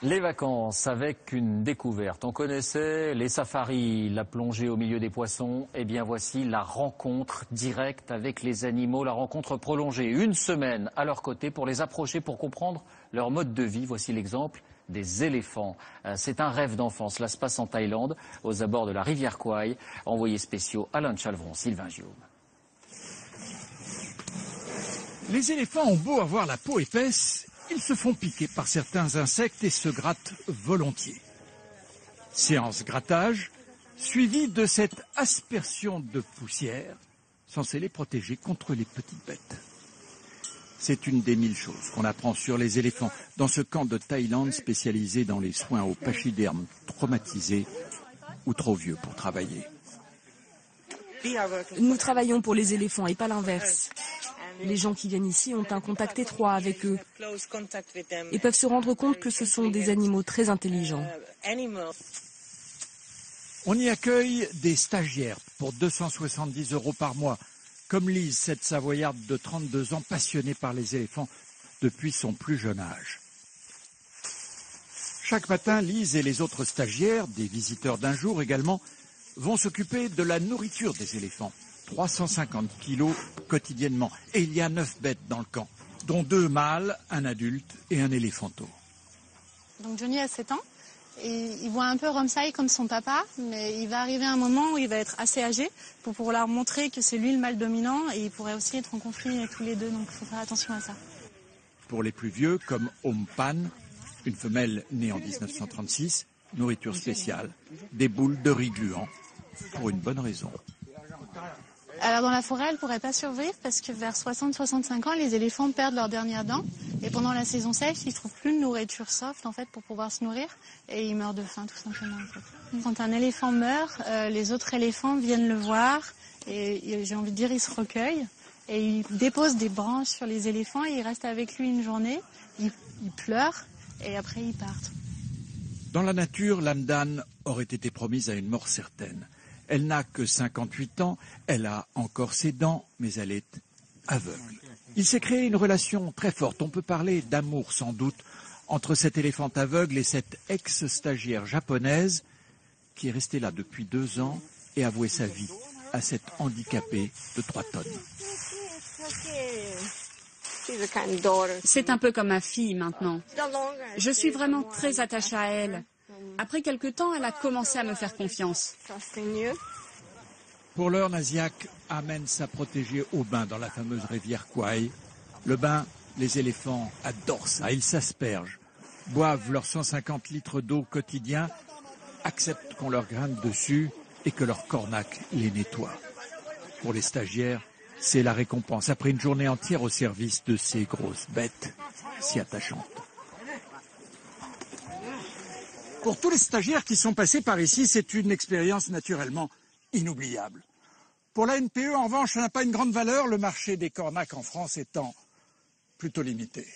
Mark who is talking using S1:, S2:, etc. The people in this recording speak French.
S1: Les vacances avec une découverte. On connaissait les safaris, la plongée au milieu des poissons. Eh bien voici la rencontre directe avec les animaux, la rencontre prolongée. Une semaine à leur côté pour les approcher, pour comprendre leur mode de vie. Voici l'exemple des éléphants. C'est un rêve d'enfance. Cela se passe en Thaïlande, aux abords de la rivière Kwai. Envoyés spéciaux Alain Chalvron, Sylvain Giaume.
S2: Les éléphants ont beau avoir la peau épaisse, ils se font piquer par certains insectes et se grattent volontiers. Séance grattage, suivie de cette aspersion de poussière, censée les protéger contre les petites bêtes. C'est une des 1000 choses qu'on apprend sur les éléphants dans ce camp de Thaïlande spécialisé dans les soins aux pachydermes traumatisés ou trop vieux pour travailler.
S3: Nous travaillons pour les éléphants et pas l'inverse. Les gens qui viennent ici ont un contact étroit avec eux et peuvent se rendre compte que ce sont des animaux très intelligents.
S2: On y accueille des stagiaires pour 270 € par mois, comme Lise, cette Savoyarde de 32 ans, passionnée par les éléphants depuis son plus jeune âge. Chaque matin, Lise et les autres stagiaires, des visiteurs d'un jour également, vont s'occuper de la nourriture des éléphants. 350 kilos quotidiennement. Et il y a 9 bêtes dans le camp, dont 2 mâles, un adulte et un éléphanteau.
S4: Donc Johnny a 7 ans et il voit un peu Romsai comme son papa, mais il va arriver un moment où il va être assez âgé pour pouvoir leur montrer que c'est lui le mâle dominant et il pourrait aussi être en conflit tous les deux, donc il faut faire attention à ça.
S2: Pour les plus vieux, comme Ompan, une femelle née en 1936, nourriture spéciale, des boules de riz gluant, pour une bonne raison.
S4: Alors dans la forêt, elle ne pourrait pas survivre parce que vers 60-65 ans, les éléphants perdent leurs dernières dents. Et pendant la saison sèche, ils ne trouvent plus de nourriture soft en fait, pour pouvoir se nourrir. Et ils meurent de faim tout simplement. En fait. Quand un éléphant meurt, les autres éléphants viennent le voir. Et j'ai envie de dire, ils se recueillent. Et ils déposent des branches sur les éléphants et ils restent avec lui une journée. Ils pleurent et après ils partent.
S2: Dans la nature, l'âme d'âne aurait été promise à une mort certaine. Elle n'a que 58 ans, elle a encore ses dents, mais elle est aveugle. Il s'est créé une relation très forte, on peut parler d'amour sans doute, entre cet éléphant aveugle et cette ex-stagiaire japonaise qui est restée là depuis 2 ans et a voué sa vie à cet handicapé de 3 tonnes.
S5: C'est un peu comme ma fille maintenant. Je suis vraiment très attachée à elle. Après quelque temps, elle a commencé à me faire confiance.
S2: Pour l'heure, Naziak amène sa protégée au bain dans la fameuse rivière Kwai. Le bain, les éléphants adorent ça. Ils s'aspergent, boivent leurs 150 litres d'eau quotidien, acceptent qu'on leur grimpe dessus et que leur cornac les nettoie. Pour les stagiaires, c'est la récompense après une journée entière au service de ces grosses bêtes si attachantes. Pour tous les stagiaires qui sont passés par ici, c'est une expérience naturellement inoubliable. Pour la NPE, en revanche, ça n'a pas une grande valeur, le marché des cornacs en France étant plutôt limité.